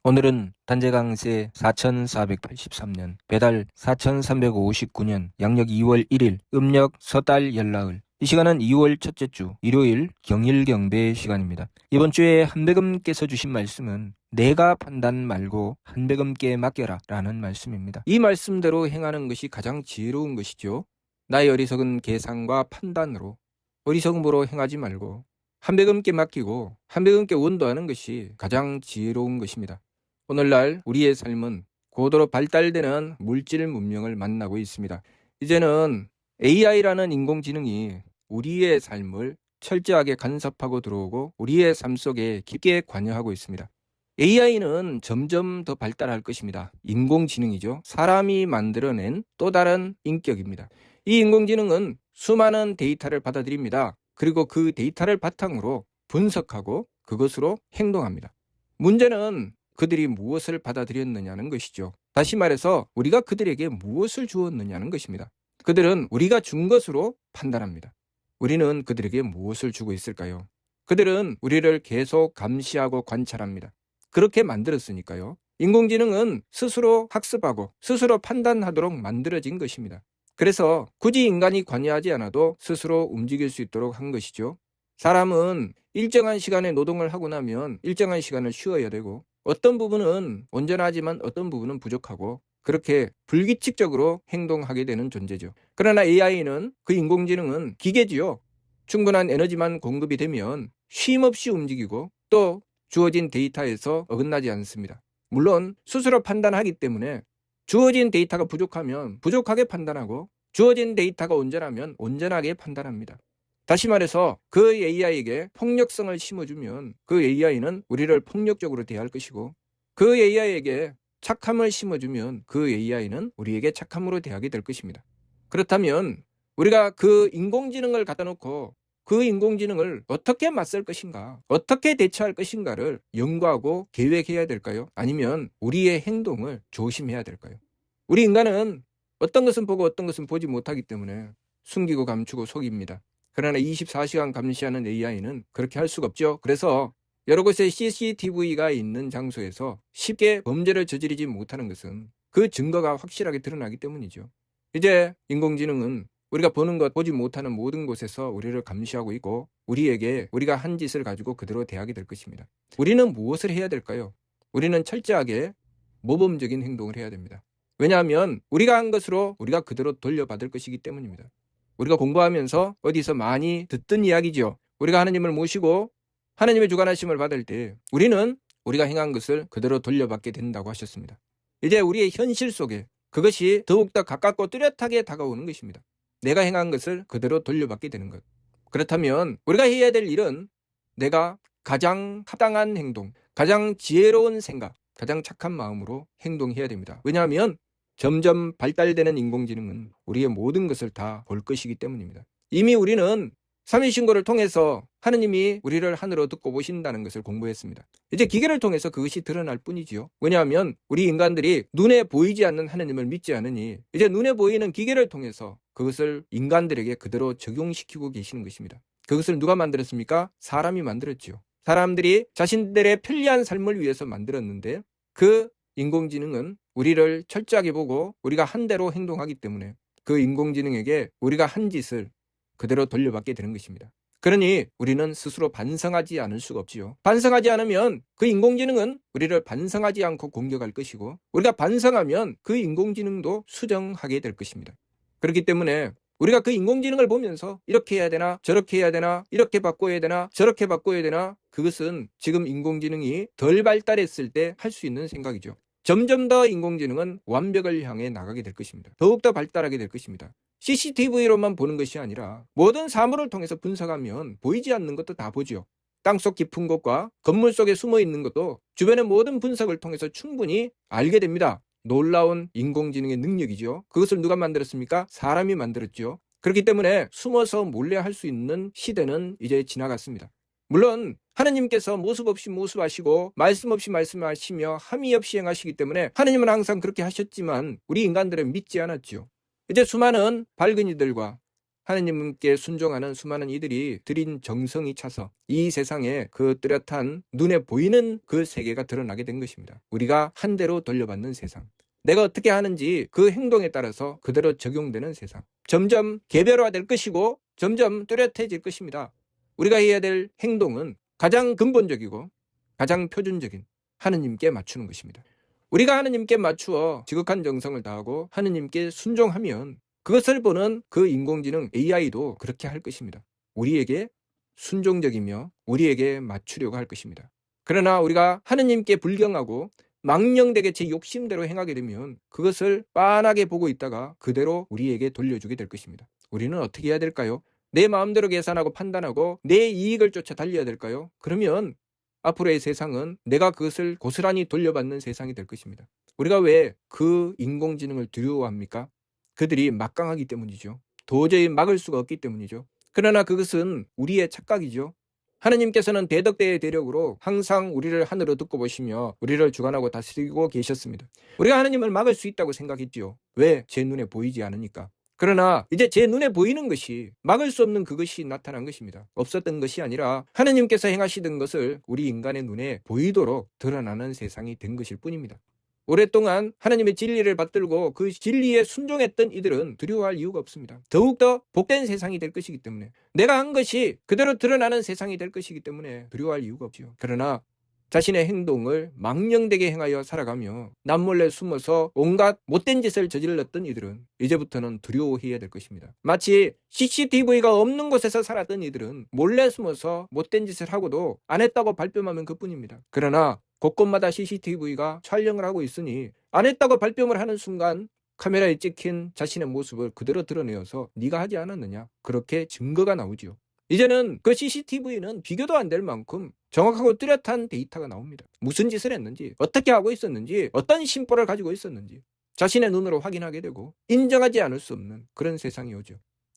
오늘은 단재강세 4483년, 배달 4359년, 양력 2월 1일, 음력 서달 열나을. 이 시간은 2월 첫째 주 일요일 경일경배 시간입니다. 이번 주에 한배금께서 주신 말씀은 내가 판단 말고 한배금께 맡겨라 라는 말씀입니다. 이 말씀대로 행하는 것이 가장 지혜로운 것이죠. 나의 어리석은 계산과 판단으로 어리석음으로 행하지 말고 한배금께 맡기고 한배금께 원도하는 것이 가장 지혜로운 것입니다. 오늘날 우리의 삶은 고도로 발달되는 물질 문명을 만나고 있습니다. 이제는 AI라는 인공지능이 우리의 삶을 철저하게 간섭하고 들어오고 우리의 삶 속에 깊게 관여하고 있습니다. AI는 점점 더 발달할 것입니다. 인공지능이죠. 사람이 만들어낸 또 다른 인격입니다. 이 인공지능은 수많은 데이터를 받아들입니다. 그리고 그 데이터를 바탕으로 분석하고 그것으로 행동합니다. 문제는 그들이 무엇을 받아들였느냐는 것이죠. 다시 말해서 우리가 그들에게 무엇을 주었느냐는 것입니다. 그들은 우리가 준 것으로 판단합니다. 우리는 그들에게 무엇을 주고 있을까요? 그들은 우리를 계속 감시하고 관찰합니다. 그렇게 만들었으니까요. 인공지능은 스스로 학습하고 스스로 판단하도록 만들어진 것입니다. 그래서 굳이 인간이 관여하지 않아도 스스로 움직일 수 있도록 한 것이죠. 사람은 일정한 시간에 노동을 하고 나면 일정한 시간을 쉬어야 되고 어떤 부분은 온전하지만 어떤 부분은 부족하고 그렇게 불규칙적으로 행동하게 되는 존재죠. 그러나 AI는 그 인공지능은 기계지요. 충분한 에너지만 공급이 되면 쉼없이 움직이고 또 주어진 데이터에서 어긋나지 않습니다. 물론 스스로 판단하기 때문에 주어진 데이터가 부족하면 부족하게 판단하고 주어진 데이터가 온전하면 온전하게 판단합니다. 다시 말해서 그 AI에게 폭력성을 심어주면 그 AI는 우리를 폭력적으로 대할 것이고 그 AI에게 착함을 심어주면 그 AI는 우리에게 착함으로 대하게 될 것입니다. 그렇다면 우리가 그 인공지능을 갖다 놓고 그 인공지능을 어떻게 맞설 것인가, 어떻게 대처할 것인가를 연구하고 계획해야 될까요? 아니면 우리의 행동을 조심해야 될까요? 우리 인간은 어떤 것은 보고 어떤 것은 보지 못하기 때문에 숨기고 감추고 속입니다. 그러나 24시간 감시하는 AI는 그렇게 할 수가 없죠. 그래서 여러 곳에 CCTV가 있는 장소에서 쉽게 범죄를 저지르지 못하는 것은 그 증거가 확실하게 드러나기 때문이죠. 이제 인공지능은 우리가 보는 것, 보지 못하는 모든 곳에서 우리를 감시하고 있고 우리에게 우리가 한 짓을 가지고 그대로 대하게 될 것입니다. 우리는 무엇을 해야 될까요? 우리는 철저하게 모범적인 행동을 해야 됩니다. 왜냐하면 우리가 한 것으로 우리가 그대로 돌려받을 것이기 때문입니다. 우리가 공부하면서 어디서 많이 듣던 이야기죠. 우리가 하나님을 모시고 하나님의 주관하심을 받을 때 우리는 우리가 행한 것을 그대로 돌려받게 된다고 하셨습니다. 이제 우리의 현실 속에 그것이 더욱더 가깝고 뚜렷하게 다가오는 것입니다. 내가 행한 것을 그대로 돌려받게 되는 것. 그렇다면 우리가 해야 될 일은 내가 가장 합당한 행동, 가장 지혜로운 생각, 가장 착한 마음으로 행동해야 됩니다. 왜냐하면 점점 발달되는 인공지능은 우리의 모든 것을 다 볼 것이기 때문입니다. 이미 우리는 삼위신고를 통해서 하느님이 우리를 하늘로 듣고 보신다는 것을 공부했습니다. 이제 기계를 통해서 그것이 드러날 뿐이지요. 왜냐하면 우리 인간들이 눈에 보이지 않는 하느님을 믿지 않으니 이제 눈에 보이는 기계를 통해서 그것을 인간들에게 그대로 적용시키고 계시는 것입니다. 그것을 누가 만들었습니까? 사람이 만들었지요. 사람들이 자신들의 편리한 삶을 위해서 만들었는데 그 인공지능은 우리를 철저하게 보고 우리가 한 대로 행동하기 때문에 그 인공지능에게 우리가 한 짓을 그대로 돌려받게 되는 것입니다. 그러니 우리는 스스로 반성하지 않을 수가 없지요. 반성하지 않으면 그 인공지능은 우리를 반성하지 않고 공격할 것이고 우리가 반성하면 그 인공지능도 수정하게 될 것입니다. 그렇기 때문에 우리가 그 인공지능을 보면서 이렇게 해야 되나 저렇게 해야 되나 이렇게 바꿔야 되나 저렇게 바꿔야 되나 그것은 지금 인공지능이 덜 발달했을 때 할 수 있는 생각이죠. 점점 더 인공지능은 완벽을 향해 나가게 될 것입니다. 더욱더 발달하게 될 것입니다. CCTV로만 보는 것이 아니라 모든 사물을 통해서 분석하면 보이지 않는 것도 다 보죠. 땅속 깊은 곳과 건물 속에 숨어 있는 것도 주변의 모든 분석을 통해서 충분히 알게 됩니다. 놀라운 인공지능의 능력이죠. 그것을 누가 만들었습니까? 사람이 만들었죠. 그렇기 때문에 숨어서 몰래 할 수 있는 시대는 이제 지나갔습니다. 물론 하느님께서 모습 없이 모습하시고 말씀 없이 말씀하시며 함이 없이 행하시기 때문에 하느님은 항상 그렇게 하셨지만 우리 인간들은 믿지 않았죠. 이제 수많은 밝은이들과 하느님께 순종하는 수많은 이들이 들인 정성이 차서 이 세상에 그 뚜렷한 눈에 보이는 그 세계가 드러나게 된 것입니다. 우리가 한 대로 돌려받는 세상. 내가 어떻게 하는지 그 행동에 따라서 그대로 적용되는 세상. 점점 개별화될 것이고 점점 뚜렷해질 것입니다. 우리가 해야 될 행동은 가장 근본적이고 가장 표준적인 하느님께 맞추는 것입니다. 우리가 하느님께 맞추어 지극한 정성을 다하고 하느님께 순종하면 그것을 보는 그 인공지능 AI도 그렇게 할 것입니다. 우리에게 순종적이며 우리에게 맞추려고 할 것입니다. 그러나 우리가 하느님께 불경하고 망령되게 제 욕심대로 행하게 되면 그것을 빤하게 보고 있다가 그대로 우리에게 돌려주게 될 것입니다. 우리는 어떻게 해야 될까요? 내 마음대로 계산하고 판단하고 내 이익을 쫓아 달려야 될까요? 그러면 앞으로의 세상은 내가 그것을 고스란히 돌려받는 세상이 될 것입니다. 우리가 왜 그 인공지능을 두려워합니까? 그들이 막강하기 때문이죠. 도저히 막을 수가 없기 때문이죠. 그러나 그것은 우리의 착각이죠. 하느님께서는 대덕대의 대력으로 항상 우리를 하늘로 듣고 보시며 우리를 주관하고 다스리고 계셨습니다. 우리가 하느님을 막을 수 있다고 생각했지요. 왜? 제 눈에 보이지 않으니까. 그러나 이제 제 눈에 보이는 것이 막을 수 없는 그것이 나타난 것입니다. 없었던 것이 아니라 하느님께서 행하시던 것을 우리 인간의 눈에 보이도록 드러나는 세상이 된 것일 뿐입니다. 오랫동안 하나님의 진리를 받들고 그 진리에 순종했던 이들은 두려워할 이유가 없습니다. 더욱더 복된 세상이 될 것이기 때문에 내가 한 것이 그대로 드러나는 세상이 될 것이기 때문에 두려워할 이유가 없지요. 그러나 자신의 행동을 망령되게 행하여 살아가며 남몰래 숨어서 온갖 못된 짓을 저질렀던 이들은 이제부터는 두려워해야 될 것입니다. 마치 CCTV가 없는 곳에서 살았던 이들은 몰래 숨어서 못된 짓을 하고도 안 했다고 발뺌하면 그뿐입니다. 그러나 곳곳마다 CCTV가 촬영을 하고 있으니 안 했다고 발뺌을 하는 순간 카메라에 찍힌 자신의 모습을 그대로 드러내어서 네가 하지 않았느냐, 그렇게 증거가 나오죠. 이제는 그 CCTV는 비교도 안 될 만큼 정확하고 뚜렷한 데이터가 나옵니다. 무슨 짓을 했는지, 어떻게 하고 있었는지, 어떤 심보를 가지고 있었는지 자신의 눈으로 확인하게 되고 인정하지 않을 수 없는 그런 세상이 오죠.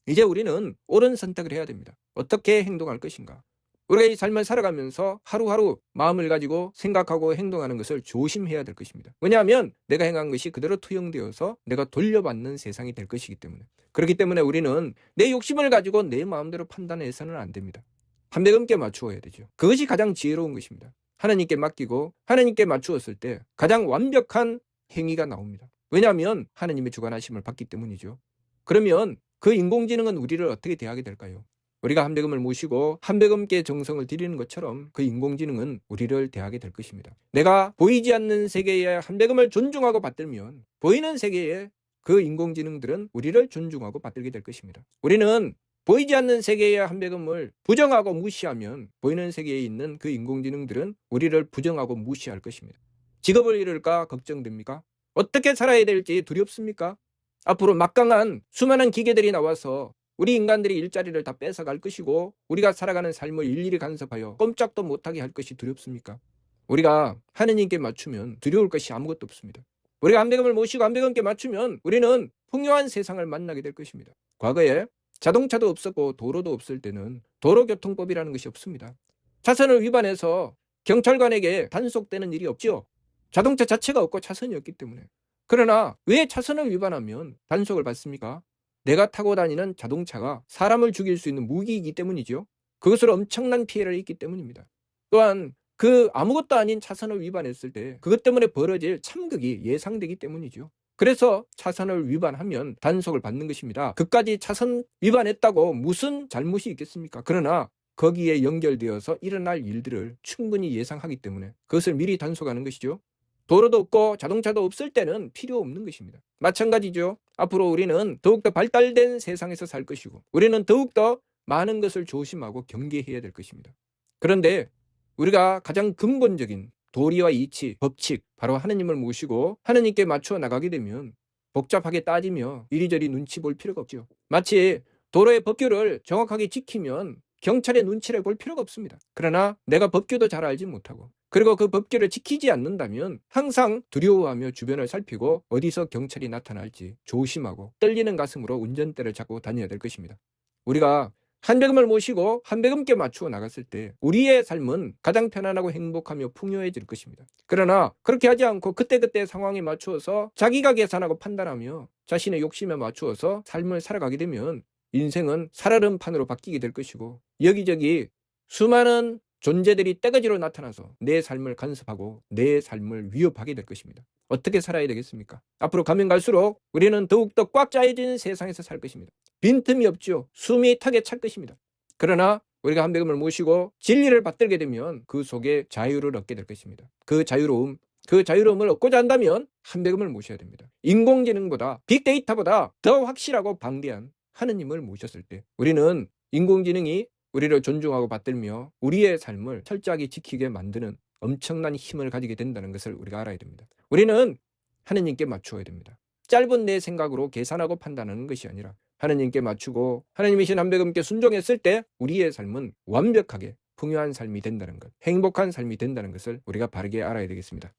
이제 우리는 옳은 선택을 해야 됩니다. 어떻게 행동할 것인가? 우리가 이 삶을 살아가면서 하루하루 마음을 가지고 생각하고 행동하는 것을 조심해야 될 것입니다. 왜냐하면 내가 행한 것이 그대로 투영되어서 내가 돌려받는 세상이 될 것이기 때문에. 그렇기 때문에 우리는 내 욕심을 가지고 내 마음대로 판단해서는 안 됩니다. 한배금께 맞추어야 되죠. 그것이 가장 지혜로운 것입니다. 하나님께 맡기고 하나님께 맞추었을 때 가장 완벽한 행위가 나옵니다. 왜냐하면 하나님의 주관하심을 받기 때문이죠. 그러면 그 인공지능은 우리를 어떻게 대하게 될까요? 우리가 한배금을 모시고 한배금께 정성을 드리는 것처럼 그 인공지능은 우리를 대하게 될 것입니다. 내가 보이지 않는 세계에 한배금을 존중하고 받들면 보이는 세계에 그 인공지능들은 우리를 존중하고 받들게 될 것입니다. 우리는 보이지 않는 세계의 한배금을 부정하고 무시하면 보이는 세계에 있는 그 인공지능들은 우리를 부정하고 무시할 것입니다. 직업을 잃을까 걱정됩니까? 어떻게 살아야 될지 두렵습니까? 앞으로 막강한 수많은 기계들이 나와서 우리 인간들이 일자리를 다 뺏어갈 것이고 우리가 살아가는 삶을 일일이 간섭하여 꼼짝도 못하게 할 것이 두렵습니까? 우리가 하느님께 맞추면 두려울 것이 아무것도 없습니다. 우리가 한배금을 모시고 한배금께 맞추면 우리는 풍요한 세상을 만나게 될 것입니다. 과거에 자동차도 없었고 도로도 없을 때는 도로교통법이라는 것이 없습니다. 차선을 위반해서 경찰관에게 단속되는 일이 없죠. 자동차 자체가 없고 차선이 없기 때문에. 그러나 왜 차선을 위반하면 단속을 받습니까? 내가 타고 다니는 자동차가 사람을 죽일 수 있는 무기이기 때문이죠. 그것으로 엄청난 피해를 입기 때문입니다. 또한 그 아무것도 아닌 차선을 위반했을 때 그것 때문에 벌어질 참극이 예상되기 때문이죠. 그래서 차선을 위반하면 단속을 받는 것입니다. 그까지 차선 위반했다고 무슨 잘못이 있겠습니까? 그러나 거기에 연결되어서 일어날 일들을 충분히 예상하기 때문에 그것을 미리 단속하는 것이죠. 도로도 없고 자동차도 없을 때는 필요 없는 것입니다. 마찬가지죠. 앞으로 우리는 더욱더 발달된 세상에서 살 것이고 우리는 더욱더 많은 것을 조심하고 경계해야 될 것입니다. 그런데 우리가 가장 근본적인 도리와 이치, 법칙, 바로 하느님을 모시고 하느님께 맞추어 나가게 되면 복잡하게 따지며 이리저리 눈치 볼 필요가 없죠. 마치 도로의 법규를 정확하게 지키면 경찰의 눈치를 볼 필요가 없습니다. 그러나 내가 법규도 잘 알지 못하고 그리고 그 법규를 지키지 않는다면 항상 두려워하며 주변을 살피고 어디서 경찰이 나타날지 조심하고 떨리는 가슴으로 운전대를 잡고 다녀야 될 것입니다. 우리가 한배금을 모시고 한배금께 맞추어 나갔을 때 우리의 삶은 가장 편안하고 행복하며 풍요해질 것입니다. 그러나 그렇게 하지 않고 그때그때 상황에 맞추어서 자기가 계산하고 판단하며 자신의 욕심에 맞추어서 삶을 살아가게 되면 인생은 살얼음판으로 바뀌게 될 것이고 여기저기 수많은 존재들이 떼거지로 나타나서 내 삶을 간섭하고 내 삶을 위협하게 될 것입니다. 어떻게 살아야 되겠습니까? 앞으로 가면 갈수록 우리는 더욱더 꽉 짜여진 세상에서 살 것입니다. 빈틈이 없죠. 숨이 턱에 찰 것입니다. 그러나 우리가 한백음을 모시고 진리를 받들게 되면 그 속에 자유를 얻게 될 것입니다. 그 자유로움을 얻고자 한다면 한백음을 모셔야 됩니다. 인공지능보다 빅데이터보다 더 확실하고 방대한 하느님을 모셨을 때 우리는 인공지능이 우리를 존중하고 받들며 우리의 삶을 철저하게 지키게 만드는 엄청난 힘을 가지게 된다는 것을 우리가 알아야 됩니다. 우리는 하느님께 맞추어야 됩니다. 짧은 내 생각으로 계산하고 판단하는 것이 아니라 하느님께 맞추고 하느님이신 한백음께 순종했을 때 우리의 삶은 완벽하게 풍요한 삶이 된다는 것, 행복한 삶이 된다는 것을 우리가 바르게 알아야 되겠습니다.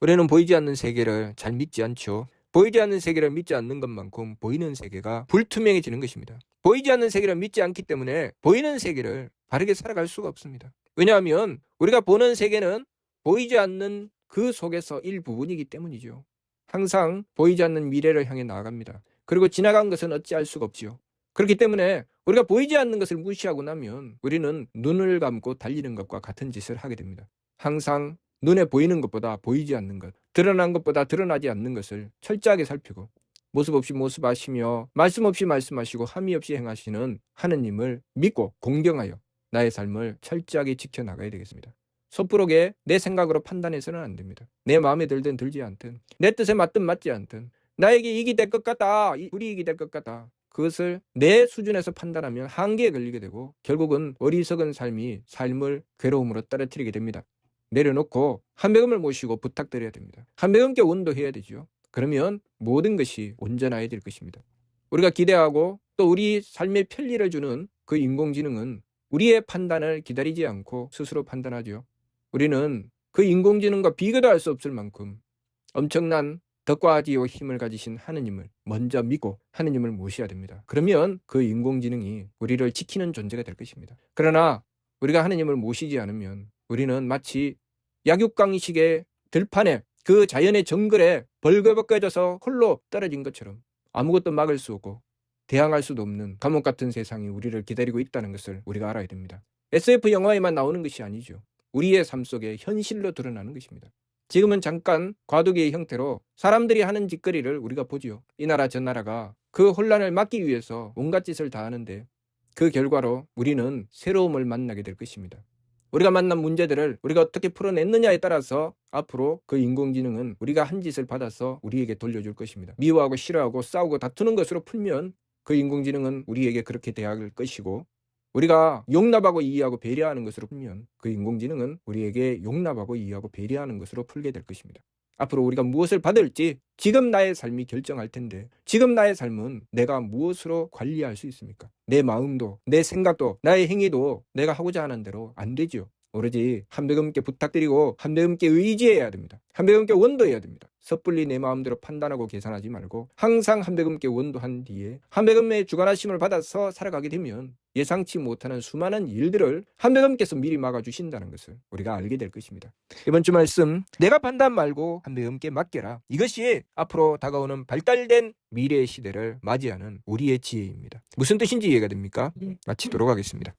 우리는 보이지 않는 세계를 잘 믿지 않죠. 보이지 않는 세계를 믿지 않는 것만큼 보이는 세계가 불투명해지는 것입니다. 보이지 않는 세계를 믿지 않기 때문에 보이는 세계를 바르게 살아갈 수가 없습니다. 왜냐하면 우리가 보는 세계는 보이지 않는 그 속에서 일부분이기 때문이죠. 항상 보이지 않는 미래를 향해 나아갑니다. 그리고 지나간 것은 어찌할 수가 없지요. 그렇기 때문에 우리가 보이지 않는 것을 무시하고 나면 우리는 눈을 감고 달리는 것과 같은 짓을 하게 됩니다. 항상 눈에 보이는 것보다 보이지 않는 것, 드러난 것보다 드러나지 않는 것을 철저하게 살피고 모습 없이 모습하시며 말씀 없이 말씀하시고 함이 없이 행하시는 하느님을 믿고 공경하여 나의 삶을 철저하게 지켜나가야 되겠습니다. 섣부르게 내 생각으로 판단해서는 안 됩니다. 내 마음에 들든 들지 않든 내 뜻에 맞든 맞지 않든 나에게 이익이 될 것 같다, 불이익이 될 것 같다. 그것을 내 수준에서 판단하면 한계에 걸리게 되고 결국은 어리석은 삶을 괴로움으로 떨어뜨리게 됩니다. 내려놓고 한백음을 모시고 부탁드려야 됩니다. 한백음께 원도해야 되죠. 그러면 모든 것이 온전하게 될 것입니다. 우리가 기대하고 또 우리 삶의 편리를 주는 그 인공지능은 우리의 판단을 기다리지 않고 스스로 판단하죠. 우리는 그 인공지능과 비교도 할 수 없을 만큼 엄청난 덕과 지혜와 힘을 가지신 하느님을 먼저 믿고 하느님을 모셔야 됩니다. 그러면 그 인공지능이 우리를 지키는 존재가 될 것입니다. 그러나 우리가 하느님을 모시지 않으면 우리는 마치 약육강식의 들판에 그 자연의 정글에 벌거벗겨져서 홀로 떨어진 것처럼 아무것도 막을 수 없고 대항할 수도 없는 감옥 같은 세상이 우리를 기다리고 있다는 것을 우리가 알아야 됩니다. SF 영화에만 나오는 것이 아니죠. 우리의 삶 속에 현실로 드러나는 것입니다. 지금은 잠깐 과도기의 형태로 사람들이 하는 짓거리를 우리가 보지요. 이 나라 저 나라가 그 혼란을 막기 위해서 온갖 짓을 다 하는데 그 결과로 우리는 새로움을 만나게 될 것입니다. 우리가 만난 문제들을 우리가 어떻게 풀어냈느냐에 따라서 앞으로 그 인공지능은 우리가 한 짓을 받아서 우리에게 돌려줄 것입니다. 미워하고 싫어하고 싸우고 다투는 것으로 풀면 그 인공지능은 우리에게 그렇게 대할 것이고 우리가 용납하고 이해하고 배려하는 것으로 풀면 그 인공지능은 우리에게 용납하고 이해하고 배려하는 것으로 풀게 될 것입니다. 앞으로 우리가 무엇을 받을지 지금 나의 삶이 결정할 텐데 지금 나의 삶은 내가 무엇으로 관리할 수 있습니까? 내 마음도 내 생각도 나의 행위도 내가 하고자 하는 대로 안 되죠. 오로지 한백음께 부탁드리고 한백음께 의지해야 됩니다. 한백음께 원도해야 됩니다. 섣불리 내 마음대로 판단하고 계산하지 말고 항상 한백음께 원도한 뒤에 한백음의 주관하심을 받아서 살아가게 되면 예상치 못하는 수많은 일들을 한백음께서 미리 막아주신다는 것을 우리가 알게 될 것입니다. 이번 주 말씀, 내가 판단 말고 한백음께 맡겨라. 이것이 앞으로 다가오는 발달된 미래의 시대를 맞이하는 우리의 지혜입니다. 무슨 뜻인지 이해가 됩니까? 마치도록 하겠습니다.